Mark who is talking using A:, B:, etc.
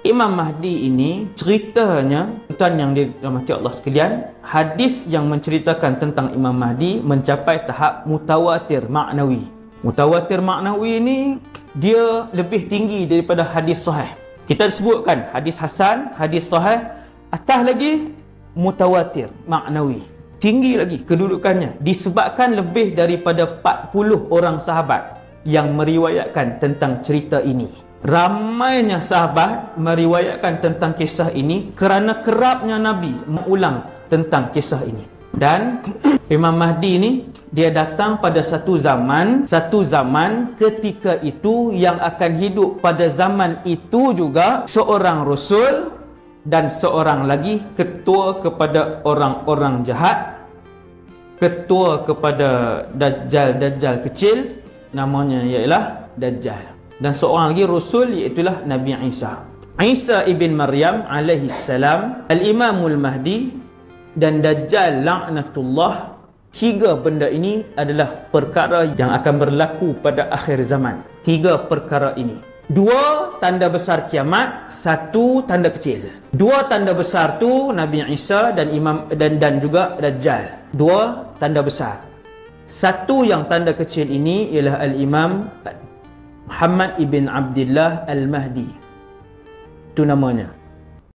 A: Imam Mahdi ini ceritanya, tuan yang dirahmati Allah sekalian, hadis yang menceritakan tentang Imam Mahdi mencapai tahap mutawatir maknawi. Mutawatir maknawi ini dia lebih tinggi daripada hadis sahih. Kita sebutkan hadis hasan, hadis sahih, atas lagi mutawatir maknawi. Tinggi lagi kedudukannya disebabkan lebih daripada 40 orang sahabat yang meriwayatkan tentang cerita ini. Ramainya sahabat meriwayatkan tentang kisah ini kerana kerapnya Nabi mengulang tentang kisah ini. Dan Imam Mahdi ini dia datang pada satu zaman ketika itu yang akan hidup pada zaman itu juga seorang rasul dan seorang lagi ketua kepada orang-orang jahat, ketua kepada Dajjal kecil, namanya ialah Dajjal. Dan seorang lagi rasul iaitulah Nabi Isa. Isa ibn Maryam alaihi salam, Al-Imamul Mahdi dan Dajjal laknatullah. Tiga benda ini adalah perkara yang akan berlaku pada akhir zaman. Tiga perkara ini. Dua tanda besar kiamat, satu tanda kecil. Dua tanda besar tu Nabi Isa dan dan juga Dajjal. Dua tanda besar. Satu yang tanda kecil ini ialah Al-Imam Muhammad ibn Abdullah Al-Mahdi. Itu namanya.